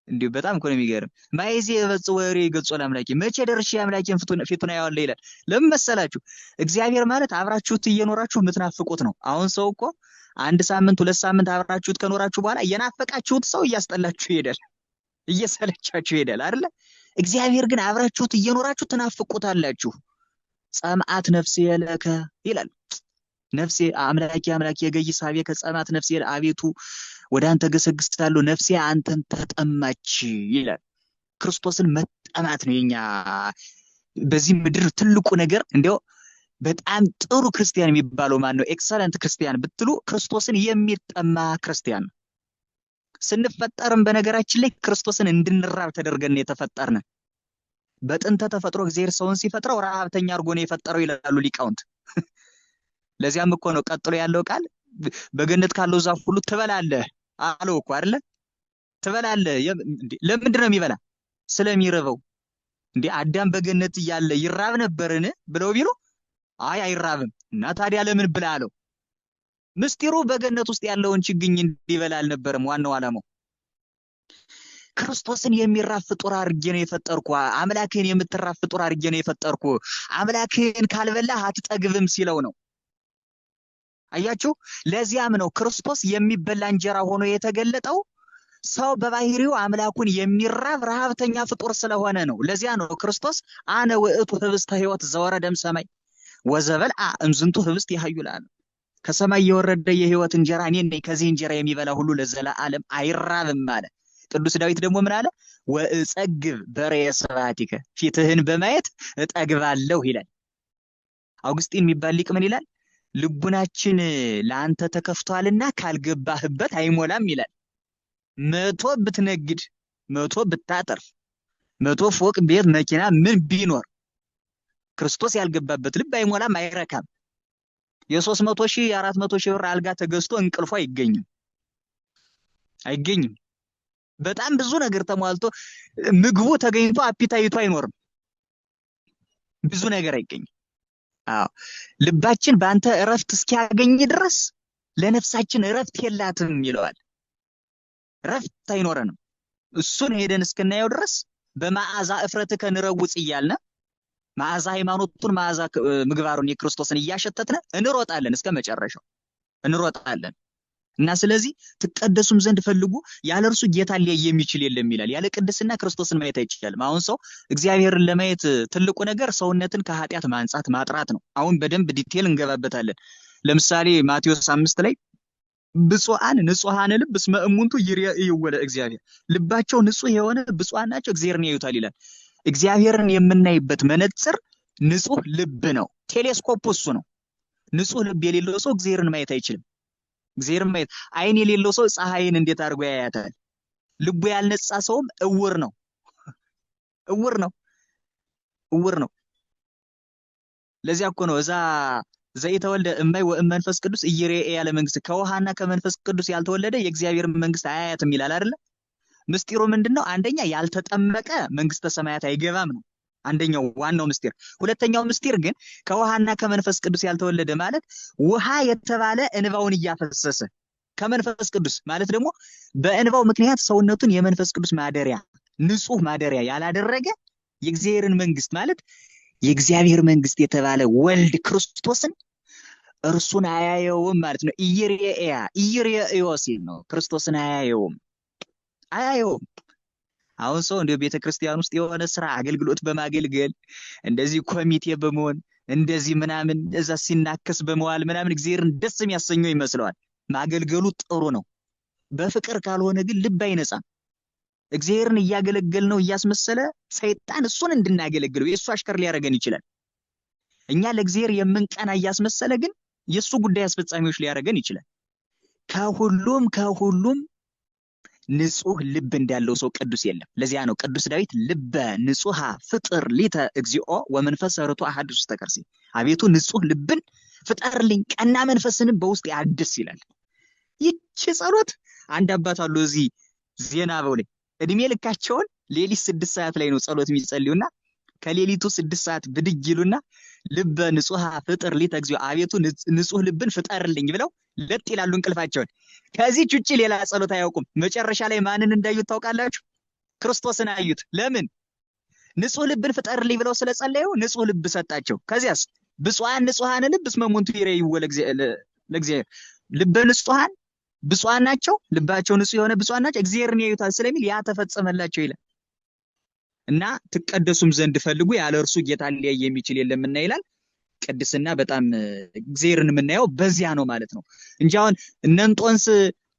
እንዴ በጣም እኮ ነው የሚገርም። ማእዜ እበጽሕ ወእሬ ይገጾ ለአምላኬ፣ መቼ ደርሼ አምላኬን ፊቱን አየዋለሁ ይላል። ለምን መሰላችሁ? እግዚአብሔር ማለት አብራችሁት እየኖራችሁ የምትናፍቁት ነው። አሁን ሰው እኮ 1 ሳምንት 2 ሳምንት አብራችሁት ከኖራችሁ በኋላ የናፈቃችሁት ሰው እያስጠላችሁ ይሄዳል፣ እየሰለቻችሁ ይሄዳል አይደለ? እግዚአብሔር ግን አብራችሁት እየኖራችሁ ትናፍቁታላችሁ። ጸምዓት ነፍሴ ለከ ይላል። ነፍሴ አምላኬ የገይስ ኀቤከ ጸምዓት ነፍሴ፣ አቤቱ ወደ አንተ ገሰግስታለሁ፣ ነፍሴ አንተን ተጠማች ይላል። ክርስቶስን መጠማት ነው የኛ በዚህ ምድር ትልቁ ነገር። እንዲያው በጣም ጥሩ ክርስቲያን የሚባለው ማን ነው? ኤክሰለንት ክርስቲያን ብትሉ ክርስቶስን የሚጠማ ክርስቲያን ነው። ስንፈጠርም በነገራችን ላይ ክርስቶስን እንድንራብ ተደርገን የተፈጠርነ። በጥንተ ተፈጥሮ እግዚአብሔር ሰውን ሲፈጥረው ረሃብተኛ አድርጎ ነው የፈጠረው ይላሉ ሊቃውንት። ለዚያም እኮ ነው ቀጥሎ ያለው ቃል በገነት ካለው ዛፍ ሁሉ ትበላለህ አለው እኮ አይደለ? ትበላለህ። ለምንድን ነው የሚበላ? ስለሚርበው። እንዴ አዳም በገነት እያለ ይራብ ነበርን ብለው ቢሉ አይ አይራብም። እና ታዲያ ለምን ብላ አለው? ምስጢሩ በገነት ውስጥ ያለውን ችግኝ እንዲበላ አልነበረም ዋናው ዓላማው። ክርስቶስን የሚራብ ፍጡር አድርጌ ነው የፈጠርኩ፣ አምላክህን የምትራብ ፍጡር አድርጌ ነው የፈጠርኩ፣ አምላክህን ካልበላህ አትጠግብም ሲለው ነው። አያችሁ? ለዚያም ነው ክርስቶስ የሚበላ እንጀራ ሆኖ የተገለጠው። ሰው በባህሪው አምላኩን የሚራብ ረሃብተኛ ፍጡር ስለሆነ ነው። ለዚያ ነው ክርስቶስ አነ ውእቱ ህብስተ ሕይወት ዘወረደም ሰማይ ወዘበልዐ እምዝንቱ ህብስት ይሐዩ ለዓለም፣ ከሰማይ የወረደ የህይወት እንጀራ እኔ ነኝ፣ ከዚህ እንጀራ የሚበላ ሁሉ ለዘላለም አይራብም አለ። ቅዱስ ዳዊት ደግሞ ምን አለ? ወእጸግብ በርየ ስብሐቲከ፣ ፊትህን በማየት እጠግባለሁ ይላል። አውግስጢን የሚባል ሊቅ ምን ይላል? ልቡናችን ለአንተ ተከፍቷልና ካልገባህበት አይሞላም ይላል። 100 ብትነግድ 100 ብታጠርፍ 100 ፎቅ ቤት መኪና ምን ቢኖር ክርስቶስ ያልገባበት ልብ አይሞላም፣ አይረካም። የ300 ሺህ የ400 ሺህ ብር አልጋ ተገዝቶ እንቅልፎ አይገኝም። በጣም ብዙ ነገር ተሟልቶ ምግቡ ተገኝቶ አፒታይቱ አይኖርም። ብዙ ነገር አይገኝም። አዎ ልባችን በአንተ እረፍት እስኪያገኝ ድረስ ለነፍሳችን እረፍት የላትም ይለዋል። እረፍት አይኖረንም። እሱን ሄደን እስክናየው ድረስ በመዓዛ እፍረትከ ንረውጽ እያልነ መዓዛ ሃይማኖቱን መዓዛ ምግባሩን የክርስቶስን እያሸተትነ እንሮጣለን፣ እስከ መጨረሻው እንሮጣለን። እና ስለዚህ ትቀደሱም ዘንድ ፈልጉ፣ ያለ እርሱ ጌታን ሊያይ የሚችል የለም ይላል። ያለ ቅድስና ክርስቶስን ማየት አይቻልም። አሁን ሰው እግዚአብሔርን ለማየት ትልቁ ነገር ሰውነትን ከኃጢአት ማንጻት ማጥራት ነው። አሁን በደንብ ዲቴል እንገባበታለን። ለምሳሌ ማቴዎስ 5 ላይ ብፁዓን ንጹሐን ልብ እስመ እሙንቱ ይሬእይዎ ለእግዚአብሔር፣ ልባቸው ንጹህ የሆነ ብፁዓን ናቸው እግዚአብሔርን ያዩታል ይላል። እግዚአብሔርን የምናይበት መነጽር ንጹህ ልብ ነው። ቴሌስኮፕ እሱ ነው። ንጹህ ልብ የሌለው ሰው እግዚአብሔርን ማየት አይችልም። እግዚአብሔርን ማየት አይን የሌለው ሰው ፀሐይን እንዴት አድርጎ ያያታል? ልቡ ያልነጻ ሰውም እውር ነው። ለዚያ እኮ ነው እዛ ዘይተወልደ እማይ ወእመንፈስ ቅዱስ ኢይሬኤ ያለ መንግስት፣ ከውሃና ከመንፈስ ቅዱስ ያልተወለደ የእግዚአብሔር መንግስት አያያትም ይላል አይደለ? ምስጢሩ ምንድነው? አንደኛ ያልተጠመቀ መንግስተ ሰማያት አይገባም ነው አንደኛው ዋናው ምስጢር። ሁለተኛው ምስጢር ግን ከውሃና ከመንፈስ ቅዱስ ያልተወለደ ማለት ውሃ የተባለ እንባውን እያፈሰሰ ከመንፈስ ቅዱስ ማለት ደግሞ በእንባው ምክንያት ሰውነቱን የመንፈስ ቅዱስ ማደሪያ ንጹህ ማደሪያ ያላደረገ የእግዚአብሔርን መንግስት ማለት የእግዚአብሔር መንግስት የተባለ ወልድ ክርስቶስን እርሱን አያየውም ማለት ነው። ኢይሬእዮ ሲል ነው ክርስቶስን አያየውም። አሁን ሰው እንደ ቤተክርስቲያን ውስጥ የሆነ ስራ አገልግሎት በማገልገል እንደዚህ ኮሚቴ በመሆን እንደዚህ ምናምን እዛ ሲናከስ በመዋል ምናምን እግዚአብሔርን ደስ የሚያሰኘው ይመስለዋል። ማገልገሉ ጥሩ ነው። በፍቅር ካልሆነ ግን ልብ አይነጻም። እግዚአብሔርን እያገለገልነው እያስመሰለ ሰይጣን እሱን እንድናገለግለው የእሱ አሽከር ሊያደርገን ይችላል። እኛ ለእግዚአብሔር የምንቀና እያስመሰለ ግን የእሱ ጉዳይ አስፈጻሚዎች ሊያደርገን ይችላል። ከሁሉም ንጹህ ልብ እንዳለው ሰው ቅዱስ የለም። ለዚያ ነው ቅዱስ ዳዊት ልበ ንጹሃ ፍጥር ሊተ እግዚኦ ወመንፈስ ርቱ አሐድስ ውስተ ከርሴ፣ አቤቱ ንጹህ ልብን ፍጠርልኝ ቀና መንፈስንም በውስጥ ያድስ ይላል። ይህች ጸሎት አንድ አባት አሉ እዚህ ዜና በው ላይ እድሜ ልካቸውን ሌሊት 6 ሰዓት ላይ ነው ጸሎት የሚጸልዩና ከሌሊቱ 6 ሰዓት ብድግ ይሉና ልበ ንጹሃ ፍጥር ሊተ እግዚኦ አቤቱ ንጹህ ልብን ፍጠርልኝ ብለው ለጥ ይላሉ እንቅልፋቸውን። ከዚህ ውጪ ሌላ ጸሎት አያውቁም። መጨረሻ ላይ ማንን እንዳዩት ታውቃላችሁ? ክርስቶስን አዩት። ለምን? ንጹህ ልብን ፍጠርልኝ ብለው ስለጸለዩ ንጹህ ልብ ሰጣቸው። ከዚያስ ብፁዓን ንጹሃን ልብ እስመ እሙንቱ ይሬይዎ ለእግዚአብሔር፣ ልበ ንጹሃን ብፁዓን ናቸው፣ ልባቸው ንጹህ የሆነ ብፁዓን ናቸው እግዚአብሔርን ያዩታል ስለሚል ያ ተፈጸመላቸው ይላል። እና ትቀደሱም ዘንድ ፈልጉ ያለ እርሱ ጌታን ሊያይ የሚችል የለምና ይላል። ቅድስና በጣም እግዚአብሔርን የምናየው በዚያ ነው ማለት ነው እንጂ አሁን እነ እንጦንስ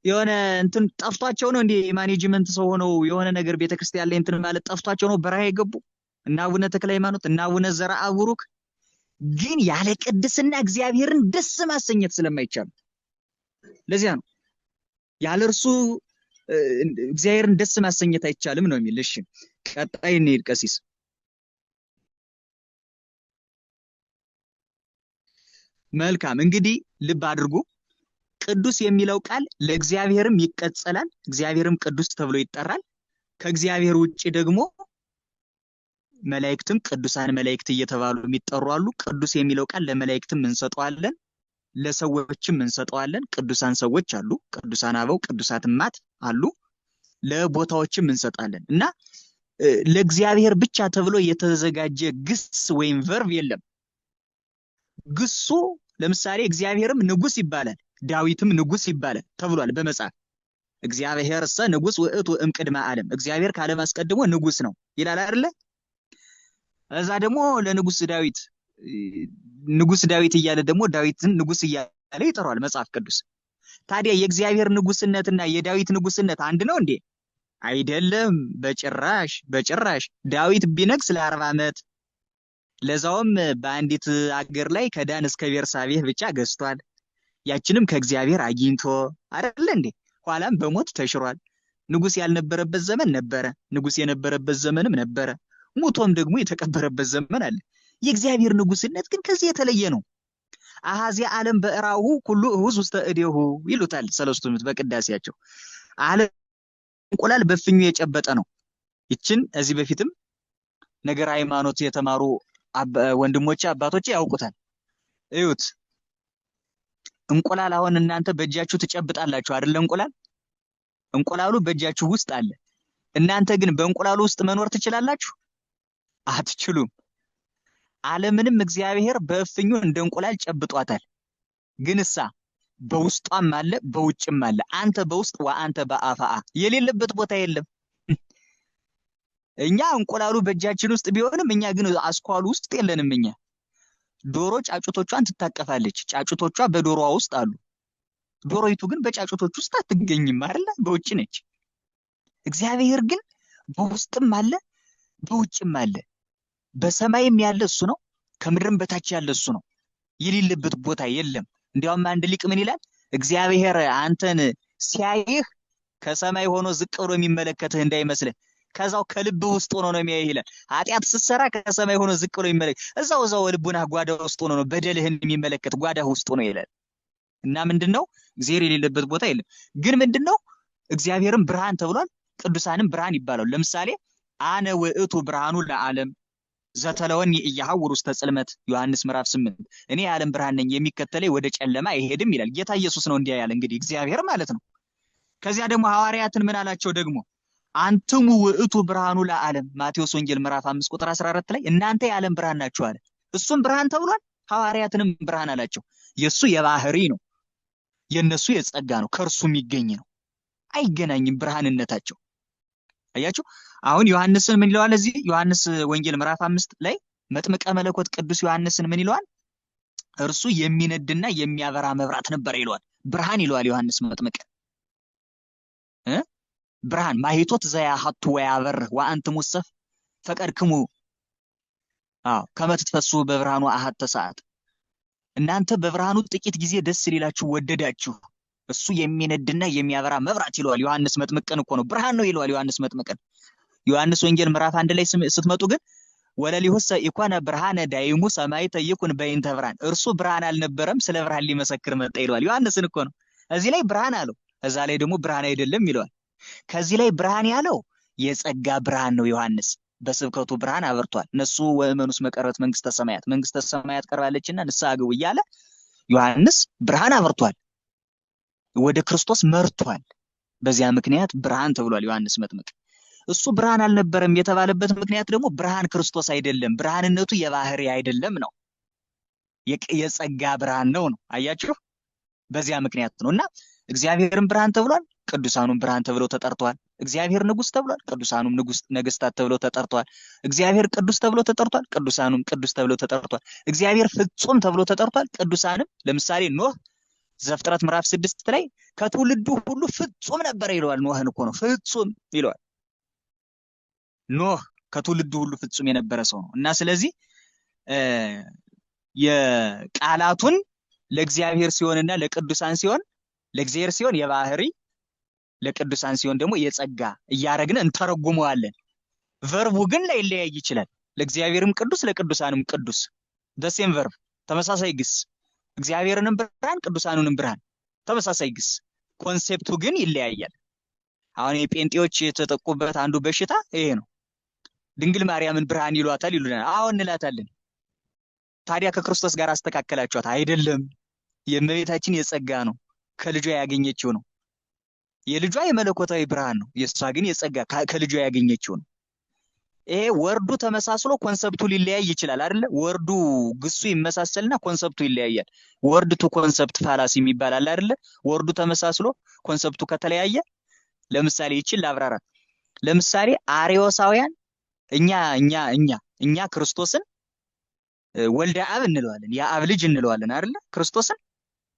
የሆነ እንትን ጠፍቷቸው ነው እንዴ ማኔጅመንት ሰው ሆነው የሆነ ነገር ቤተክርስቲያን ላይ እንትን ማለት ጠፍቷቸው ነው በረሃ የገቡ እና አቡነ ተክለ ሃይማኖት እና አቡነ ዘርዓ ቡሩክ። ግን ያለ ቅድስና እግዚአብሔርን ደስ ማሰኘት ስለማይቻል ለዚያ ነው ያለ እርሱ እግዚአብሔርን ደስ ማሰኘት አይቻልም ነው የሚል። እሺ ቀጣይ እንሂድ ቀሲስ። መልካም እንግዲህ ልብ አድርጉ። ቅዱስ የሚለው ቃል ለእግዚአብሔርም ይቀጸላል፣ እግዚአብሔርም ቅዱስ ተብሎ ይጠራል። ከእግዚአብሔር ውጪ ደግሞ መላእክትም ቅዱሳን መላእክት እየተባሉ የሚጠሩ አሉ። ቅዱስ የሚለው ቃል ለመላእክትም እንሰጠዋለን፣ ለሰዎችም እንሰጠዋለን። ቅዱሳን ሰዎች አሉ፣ ቅዱሳን አበው፣ ቅዱሳት እማት አሉ። ለቦታዎችም እንሰጣለን እና ለእግዚአብሔር ብቻ ተብሎ የተዘጋጀ ግስ ወይም ቨርብ የለም። ግሱ ለምሳሌ እግዚአብሔርም ንጉስ ይባላል፣ ዳዊትም ንጉስ ይባላል ተብሏል በመጽሐፍ። እግዚአብሔርሰ ንጉስ ውእቱ እምቅድመ ዓለም፣ እግዚአብሔር ከዓለም አስቀድሞ ንጉስ ነው ይላል አይደለ? እዛ ደግሞ ንጉስ ዳዊት እያለ ደግሞ ዳዊትን ንጉስ እያለ ይጠራዋል መጽሐፍ ቅዱስ። ታዲያ የእግዚአብሔር ንጉስነትና የዳዊት ንጉስነት አንድ ነው እንዴ? አይደለም፣ በጭራሽ። ዳዊት ቢነግስ ለ40 ዓመት ለዛውም በአንዲት አገር ላይ ከዳን እስከ ቤርሳቤህ ብቻ ገዝቷል። ያችንም ከእግዚአብሔር አግኝቶ አይደለ እንዴ? ኋላም በሞት ተሽሯል። ንጉስ ያልነበረበት ዘመን ነበረ፣ ንጉስ የነበረበት ዘመንም ነበረ፣ ሙቶም ደግሞ የተቀበረበት ዘመን አለ። የእግዚአብሔር ንጉስነት ግን ከዚህ የተለየ ነው። አሃዚ ዓለም በእራሁ ሁሉ እሁዝ ውስተ እዴሁ ይሉታል ሰለስቱ ምዕት በቅዳሴያቸው። ዓለም እንቁላል በፍኙ የጨበጠ ነው። ይችን እዚህ በፊትም ነገር ሃይማኖት የተማሩ ወንድሞቼ አባቶቼ ያውቁታል። እዩት፣ እንቁላል አሁን እናንተ በእጃችሁ ትጨብጣላችሁ አይደል? እንቁላሉ በእጃችሁ ውስጥ አለ። እናንተ ግን በእንቁላሉ ውስጥ መኖር ትችላላችሁ? አትችሉም። ዓለምንም እግዚአብሔር በእፍኙ እንደ እንቁላል ጨብጧታል። ግንሳ በውስጧም አለ በውጭም አለ። አንተ በውስጥ ወአንተ በአፋአ የሌለበት ቦታ የለም። እኛ እንቁላሉ በእጃችን ውስጥ ቢሆንም እኛ ግን አስኳሉ ውስጥ የለንም። እኛ ዶሮ ጫጩቶቿን ትታቀፋለች፣ ጫጩቶቿ በዶሮዋ ውስጥ አሉ። ዶሮይቱ ግን በጫጩቶች ውስጥ አትገኝም አይደል? በውጭ ነች። እግዚአብሔር ግን በውስጥም አለ በውጭም አለ። በሰማይም ያለ እሱ ነው፣ ከምድርም በታች ያለ እሱ ነው። የሌለበት ቦታ የለም። እንዲያውም አንድ ሊቅ ምን ይላል? እግዚአብሔር አንተን ሲያይህ ከሰማይ ሆኖ ዝቅ ብሎ የሚመለከትህ እንዳይመስልህ ከዛው ከልብ ውስጥ ሆኖ ነው የሚያይህ ይላል። ኃጢአት ስትሰራ ከሰማይ ሆኖ ዝቅ ብሎ የሚመለከት እዛው ልቡና ጓዳ ውስጥ ሆኖ ነው በደልህን የሚመለከት ጓዳ ውስጥ ሆኖ ይላል። እና ምንድነው እግዚአብሔር የሌለበት ቦታ የለም። ግን ምንድነው እግዚአብሔርም ብርሃን ተብሏል፣ ቅዱሳንም ብርሃን ይባላሉ። ለምሳሌ አነ ውእቱ ብርሃኑ ለዓለም ዘተለወኒ ኢያሐውር ውስተ ጽልመት ዮሐንስ ምዕራፍ 8 እኔ የዓለም ብርሃን ነኝ የሚከተለኝ ወደ ጨለማ አይሄድም ይላል። ጌታ ኢየሱስ ነው እንዲያ ያለ እንግዲህ እግዚአብሔር ማለት ነው። ከዚያ ደግሞ ሐዋርያትን ምን አላቸው ደግሞ? አንትሙ ውእቱ ብርሃኑ ለዓለም ማቴዎስ ወንጌል ምዕራፍ 5 ቁጥር 14 ላይ እናንተ የዓለም ብርሃን ናችሁ አለ። እሱም ብርሃን ተብሏል፣ ሐዋርያትንም ብርሃን አላቸው። የሱ የባህሪ ነው፣ የነሱ የጸጋ ነው፣ ከእርሱ የሚገኝ ነው። አይገናኝም ብርሃንነታቸው። አያችሁ አሁን ዮሐንስን ምን ይለዋል? እዚህ ዮሐንስ ወንጌል ምዕራፍ 5 ላይ መጥምቀ መለኮት ቅዱስ ዮሐንስን ምን ይለዋል? እርሱ የሚነድና የሚያበራ መብራት ነበር ይለዋል። ብርሃን ይለዋል ዮሐንስ መጥምቅ ብርሃን ማሂቶት ዘያሐቱ ወያበር ወአንትሙ ሰፍ ፈቀድክሙ ከመ ትትፈሱ በብርሃኑ አሐተ ሰዓት። እናንተ በብርሃኑ ጥቂት ጊዜ ደስ ሊላችሁ ወደዳችሁ። እሱ የሚነድና የሚያበራ መብራት ይለዋል። ዮሐንስ መጥምቅን እኮ ነው ብርሃን ነው ይለዋል ዮሐንስ መጥምቅን። ዮሐንስ ወንጌል ምዕራፍ 1 ላይ ስትመጡ ግን ወለሊሁሰ ኢኮነ ብርሃነ ዳይሙ ሰማይተ ይኩን በእንተ ብርሃን፣ እርሱ ብርሃን አልነበረም ስለ ብርሃን ሊመሰክር መጣ ይለዋል። ዮሐንስን እኮ ነው። እዚህ ላይ ብርሃን አለው፣ እዛ ላይ ደግሞ ብርሃን አይደለም ይለዋል። ከዚህ ላይ ብርሃን ያለው የጸጋ ብርሃን ነው። ዮሐንስ በስብከቱ ብርሃን አበርቷል። እነሱ ወእመኑስ መቀረት መንግስተ ሰማያት ቀርባለችና ንስሐ ግቡ እያለ ዮሐንስ ብርሃን አበርቷል፣ ወደ ክርስቶስ መርቷል። በዚያ ምክንያት ብርሃን ተብሏል ዮሐንስ መጥምቅ። እሱ ብርሃን አልነበረም የተባለበት ምክንያት ደግሞ ብርሃን ክርስቶስ አይደለም፣ ብርሃንነቱ የባህሪ አይደለም ነው፣ የጸጋ ብርሃን ነው። አያችሁ በዚያ ምክንያት ነውና እግዚአብሔርም ብርሃን ተብሏል፣ ቅዱሳኑም ብርሃን ተብለው ተጠርተዋል። እግዚአብሔር ንጉስ ተብሏል፣ ቅዱሳኑም ነገስታት ተብለው ተጠርተዋል። እግዚአብሔር ቅዱስ ተብሎ ተጠርቷል፣ ቅዱሳኑም ቅዱስ ተብለው ተጠርተዋል። እግዚአብሔር ፍጹም ተብሎ ተጠርቷል፣ ቅዱሳንም ለምሳሌ ኖህ ዘፍጥረት ምዕራፍ 6 ላይ ከትውልዱ ሁሉ ፍጹም ነበር ይለዋል። ኖህን እኮ ነው ፍጹም ይለዋል። ኖህ ከትውልዱ ሁሉ ፍጹም የነበረ ሰው ነው እና ስለዚህ የቃላቱን ለእግዚአብሔር ሲሆንና ለቅዱሳን ሲሆን፣ ለእግዚአብሔር ሲሆን የባህሪ ለቅዱሳን ሲሆን ደግሞ የጸጋ እያረግን እንተረጉመዋለን። ቨርቡ ግን ላይለያይ ይችላል። ለእግዚአብሔርም ቅዱስ ለቅዱሳንም ቅዱስ ደሴም ቨርብ ተመሳሳይ ግስ፣ እግዚአብሔርንም ብርሃን ቅዱሳኑንም ብርሃን ተመሳሳይ ግስ፣ ኮንሴፕቱ ግን ይለያያል። አሁን የጴንጤዎች የተጠቁበት አንዱ በሽታ ይሄ ነው። ድንግል ማርያምን ብርሃን ይሏታል ይሉናል። አዎ እንላታለን። ታዲያ ከክርስቶስ ጋር አስተካከላችኋት? አይደለም። የእመቤታችን የጸጋ ነው፣ ከልጇ ያገኘችው ነው። የልጇ የመለኮታዊ ብርሃን ነው፣ የእሷ ግን የጸጋ ከልጇ ያገኘችው ነው። ይሄ ወርዱ ተመሳስሎ ኮንሰፕቱ ሊለያይ ይችላል አይደለ? ወርዱ ግሱ ይመሳሰልና ኮንሰፕቱ ይለያያል። ወርድ ቱ ኮንሰፕት ፋላሲ የሚባል አለ አይደለ? ወርዱ ተመሳስሎ ኮንሰፕቱ ከተለያየ፣ ለምሳሌ ይችል ላብራራ። ለምሳሌ አርዮሳውያን እኛ ክርስቶስን ወልደ አብ እንለዋለን፣ የአብ ልጅ እንለዋለን አይደለ? ክርስቶስን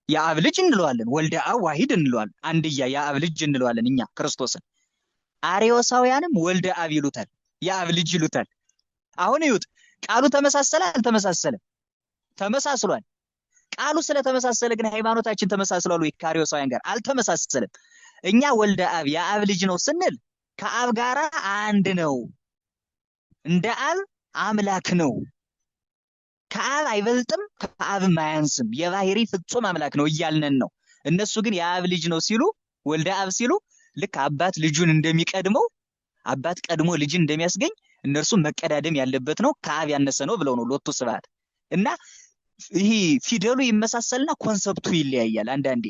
የአብ ልጅ እንለዋለን፣ ወልደ አብ ዋሂድ እንለዋለን፣ አንድያ የአብ ልጅ እንለዋለን እኛ ክርስቶስን። አርዮሳውያንም ወልደ አብ ይሉታል፣ የአብ ልጅ ይሉታል። አሁን ይዩት፣ ቃሉ ተመሳሰለ አልተመሳሰለም? ተመሳስሏል። ቃሉ ስለተመሳሰለ ግን ሃይማኖታችን ተመሳስሏል ወይ? ከአርዮሳውያን ጋር አልተመሳሰለም። እኛ ወልደ አብ የአብ ልጅ ነው ስንል ከአብ ጋራ አንድ ነው፣ እንደ አብ አምላክ ነው፣ ከአብ አይበልጥም ከአብም አያንስም፣ የባህሪ ፍጹም አምላክ ነው እያልነን ነው። እነሱ ግን የአብ ልጅ ነው ሲሉ፣ ወልደ አብ ሲሉ ልክ አባት ልጁን እንደሚቀድመው፣ አባት ቀድሞ ልጅን እንደሚያስገኝ እነርሱ መቀዳደም ያለበት ነው፣ ከአብ ያነሰ ነው ብለው ነው ሎቱ ስብሐት። እና ይሄ ፊደሉ ይመሳሰልና ኮንሰፕቱ ይለያያል አንዳንዴ።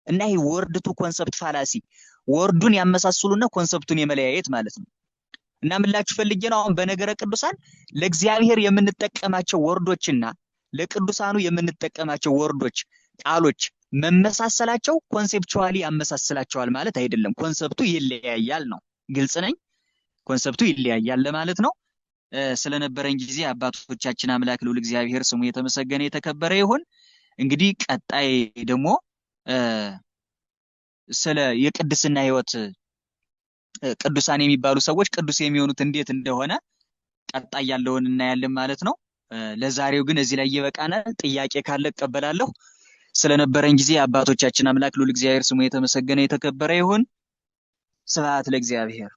እና ይሄ ወርድ ቱ ኮንሰፕት ፋላሲ፣ ወርዱን ያመሳስሉና ኮንሰፕቱን የመለያየት ማለት ነው። እና ምላችሁ ፈልጌ ነው አሁን በነገረ ቅዱሳን ለእግዚአብሔር የምንጠቀማቸው ወርዶችና ለቅዱሳኑ የምንጠቀማቸው ወርዶች ቃሎች መመሳሰላቸው ኮንሴፕቹዋሊ ያመሳስላቸዋል ማለት አይደለም። ኮንሰፕቱ ይለያያል ነው። ግልጽ ነኝ? ኮንሰፕቱ ይለያያል ለማለት ነው። ስለነበረን ጊዜ አባቶቻችን አምላክ ልዑል እግዚአብሔር ስሙ የተመሰገነ የተከበረ ይሁን። እንግዲህ ቀጣይ ደግሞ ስለ የቅድስና ህይወት ቅዱሳን የሚባሉ ሰዎች ቅዱስ የሚሆኑት እንዴት እንደሆነ ቀጣይ ያለውን እናያለን ማለት ነው። ለዛሬው ግን እዚህ ላይ ይበቃናል። ጥያቄ ካለ እቀበላለሁ። ስለነበረን ጊዜ አባቶቻችን አምላክ ልዑል እግዚአብሔር ስሙ የተመሰገነ የተከበረ ይሁን። ስብሐት ለእግዚአብሔር።